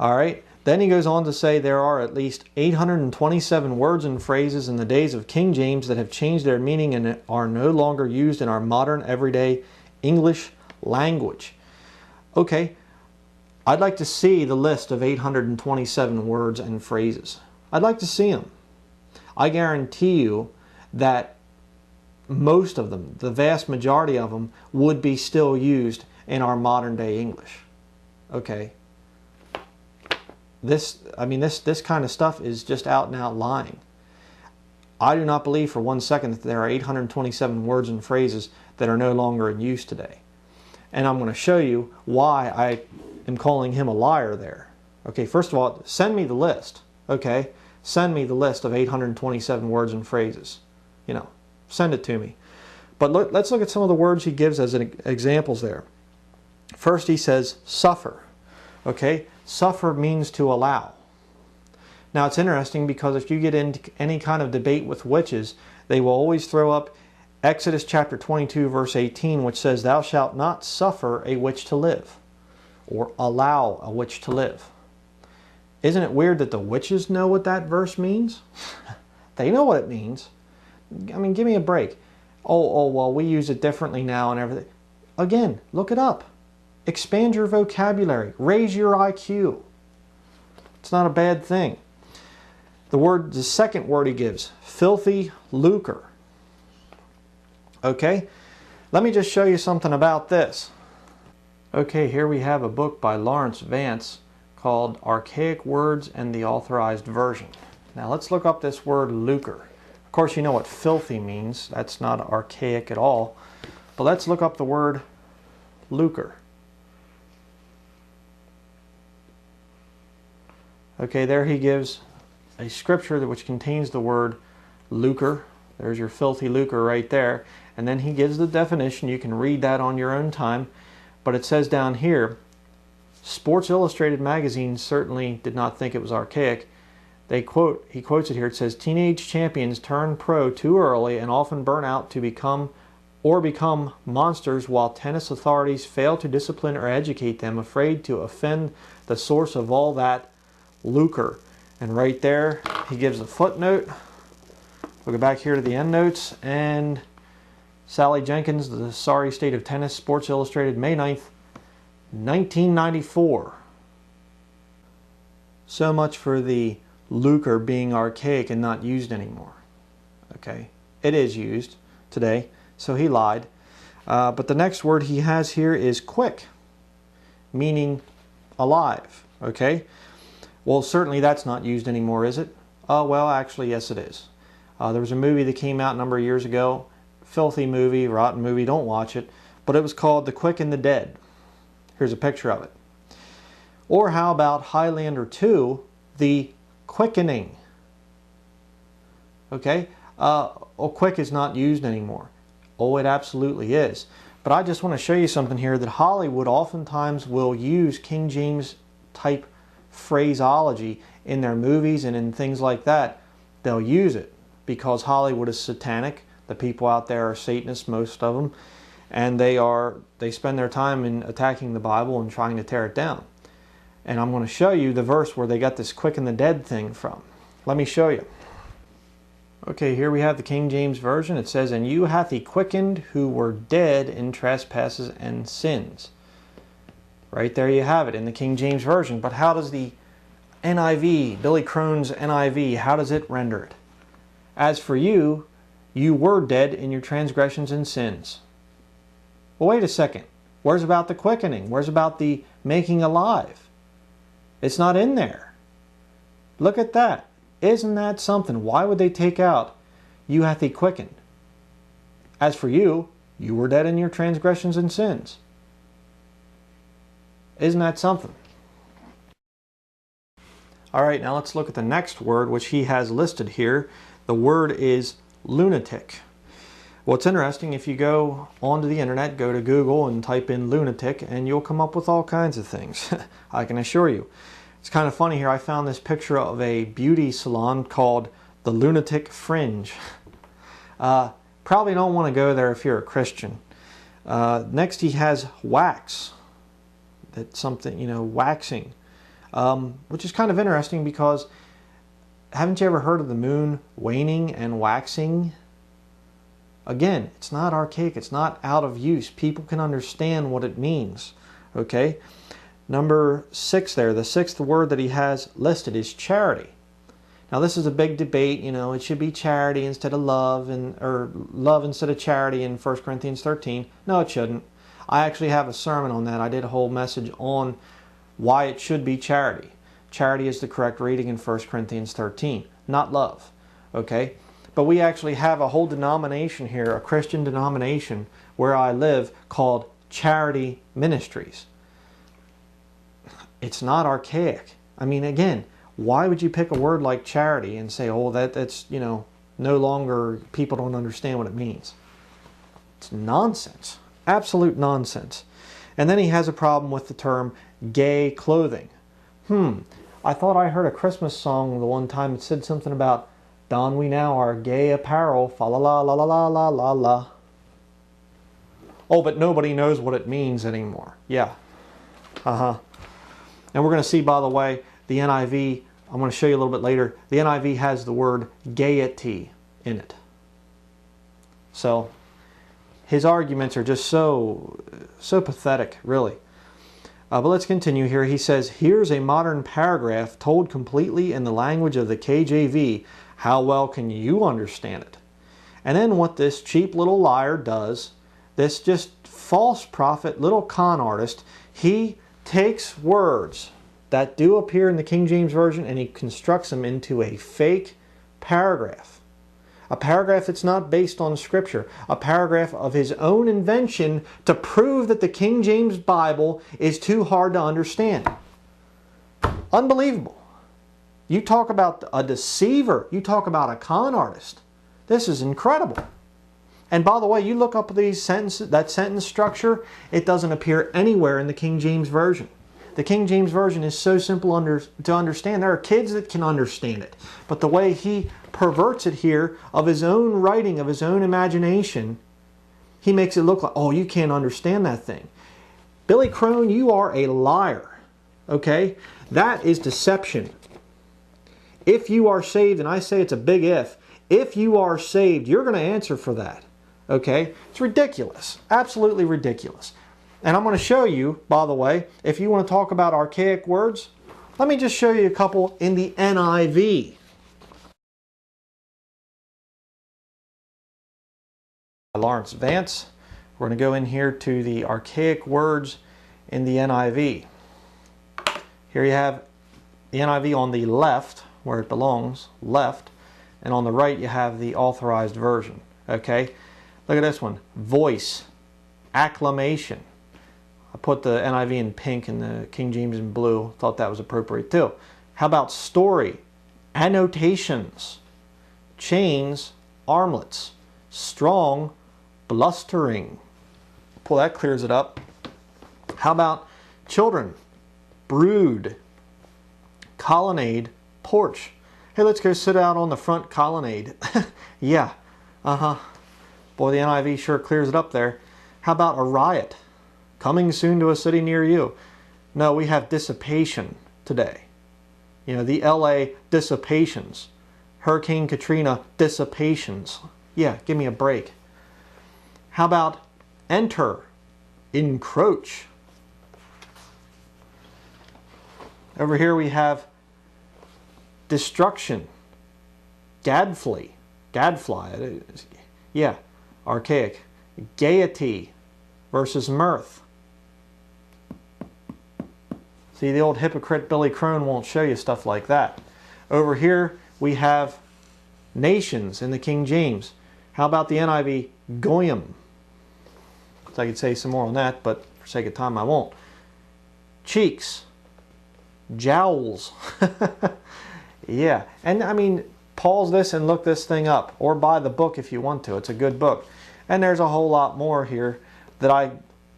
All right. Then he goes on to say there are at least 827 words and phrases in the days of King James that have changed their meaning and are no longer used in our modern everyday English language. Okay, I'd like to see the list of 827 words and phrases. I'd like to see them. I guarantee you that most of them, the vast majority of them, would be still used in our modern day English. Okay. This kind of stuff is just out and out lying. I do not believe for one second that there are 827 words and phrases that are no longer in use today. And I'm going to show you why I am calling him a liar there. Okay, first of all, send me the list. Okay, send me the list of 827 words and phrases. You know, send it to me. But let's look at some of the words he gives as examples there. First he says suffer. Okay, suffer means to allow. Now it's interesting because if you get into any kind of debate with witches, they will always throw up Exodus chapter 22 verse 18, which says, "Thou shalt not suffer a witch to live," or allow a witch to live. Isn't it weird that the witches know what that verse means? They know what it means. I mean, give me a break. Oh, well, we use it differently now and everything. Again, look it up. Expand your vocabulary. Raise your IQ. It's not a bad thing. The second word he gives, filthy lucre. Okay, let me just show you something about this. Okay, here we have a book by Lawrence Vance called Archaic Words and the Authorized Version. Now let's look up this word lucre. Of course, you know what filthy means. That's not archaic at all. But let's look up the word lucre. Okay, there he gives a scripture which contains the word lucre. There's your filthy lucre right there. And then he gives the definition. You can read that on your own time. But it says down here, Sports Illustrated magazine certainly did not think it was archaic. He quotes it here. It says, "Teenage champions turn pro too early and often burn out to become monsters, while tennis authorities fail to discipline or educate them, afraid to offend the source of all that lucre." And right there, he gives a footnote. We'll go back here to the end notes. And Sally Jenkins, The Sorry State of Tennis, Sports Illustrated, May 9th, 1994. So much for the lucre being archaic and not used anymore. Okay, it is used today, so he lied. But the next word he has here is quick, meaning alive. Okay, well, certainly that's not used anymore, is it? Well, actually, yes, it is. There was a movie that came out a number of years ago, filthy movie, rotten movie, don't watch it, but it was called The Quick and the Dead. Here's a picture of it. Or how about Highlander 2, The Quickening? Okay, quick is not used anymore. Oh, it absolutely is. But I just want to show you something here that Hollywood oftentimes will use King James type phraseology in their movies and in things like that. They'll use it because Hollywood is satanic. The people out there are Satanists, most of them, and they spend their time in attacking the Bible and trying to tear it down. And I'm going to show you the verse where they got this quick and the dead thing from. Let me show you. Okay, here we have the King James Version. It says, "And you hath he quickened who were dead in trespasses and sins." Right there you have it in the King James Version. But how does the NIV, Billy Crone's NIV, how does it render it? "As for you, you were dead in your transgressions and sins." Well, wait a second. Where's about the quickening? Where's about the making alive? It's not in there. Look at that. Isn't that something? Why would they take out, "You hath he quickened"? As for you, you were dead in your transgressions and sins. Isn't that something? All right, now let's look at the next word, which he has listed here. The word is lunatic. Well, it's interesting. If you go onto the internet, go to Google and type in lunatic, and you'll come up with all kinds of things. I can assure you. It's kind of funny here. I found this picture of a beauty salon called the Lunatic Fringe. Probably don't want to go there if you're a Christian. Next he has wax. That's something, waxing. which is kind of interesting because haven't you ever heard of the moon waning and waxing? Again, it's not archaic. It's not out of use. People can understand what it means. Okay? Number 6 there, the 6th word that he has listed is charity. Now this is a big debate, you know, it should be charity instead of love, or love instead of charity in 1 Corinthians 13. No, it shouldn't. I actually have a sermon on that. I did a whole message on why it should be charity. Charity is the correct reading in 1 Corinthians 13, not love. Okay? But we actually have a whole denomination here, a Christian denomination where I live called Charity Ministries. It's not archaic. I mean, again, why would you pick a word like charity and say, oh, that's, you know, no longer, people don't understand what it means? It's nonsense. Absolute nonsense. And then he has a problem with the term gay clothing. I thought I heard a Christmas song the one time that said something about, don we now our gay apparel, fa la la la la la la la la. Oh, but nobody knows what it means anymore. Yeah. And we're going to see, by the way, the NIV, I'm going to show you a little bit later, the NIV has the word gaiety in it. So, his arguments are just so pathetic, really. But let's continue here. He says, here's a modern paragraph told completely in the language of the KJV. How well can you understand it? And then what this cheap little liar does, this just false prophet, little con artist, he takes words that do appear in the King James Version and he constructs them into a fake paragraph. A paragraph that's not based on Scripture. A paragraph of his own invention to prove that the King James Bible is too hard to understand. Unbelievable. You talk about a deceiver. You talk about a con artist. This is incredible. And by the way, you look up these sentences, that sentence structure, it doesn't appear anywhere in the King James Version. The King James Version is so simple to understand. There are kids that can understand it. But the way he perverts it here, of his own writing, of his own imagination, he makes it look like, oh, you can't understand that thing. Billy Crone, you are a liar. Okay? That is deception. If you are saved, and I say it's a big if you are saved, you're going to answer for that. Okay? It's ridiculous. Absolutely ridiculous. And I'm going to show you, by the way, if you want to talk about archaic words, let me just show you a couple in the NIV. Lawrence Vance. We're going to go in here to the archaic words in the NIV. Here you have the NIV on the left, where it belongs, left, and on the right you have the authorized version. Okay? Look at this one. Voice, acclamation. I put the NIV in pink and the King James in blue. Thought that was appropriate too. How about story, annotations, chains, armlets, strong, blustering. Pull that, clears it up. How about children, brood, colonnade, porch. Hey, let's go sit out on the front colonnade. Yeah, Boy, the NIV sure clears it up there. How about a riot? Coming soon to a city near you. No, we have dissipation today. You know, the LA dissipations. Hurricane Katrina dissipations. Yeah, give me a break. How about enter, encroach? Over here we have destruction, gadfly, yeah, archaic. Gaiety versus mirth. See, the old hypocrite Billy Crone won't show you stuff like that. Over here we have nations in the King James. How about the NIV? Goyim. So I could say some more on that, but for sake of time I won't. Cheeks. Jowls. Yeah, and I mean, pause this and look this thing up, or buy the book if you want to. It's a good book. And there's a whole lot more here that I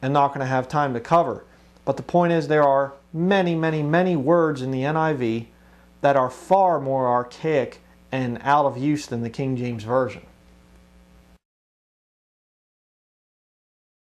am not going to have time to cover. But the point is, there are many, many, many words in the NIV that are far more archaic and out of use than the King James Version.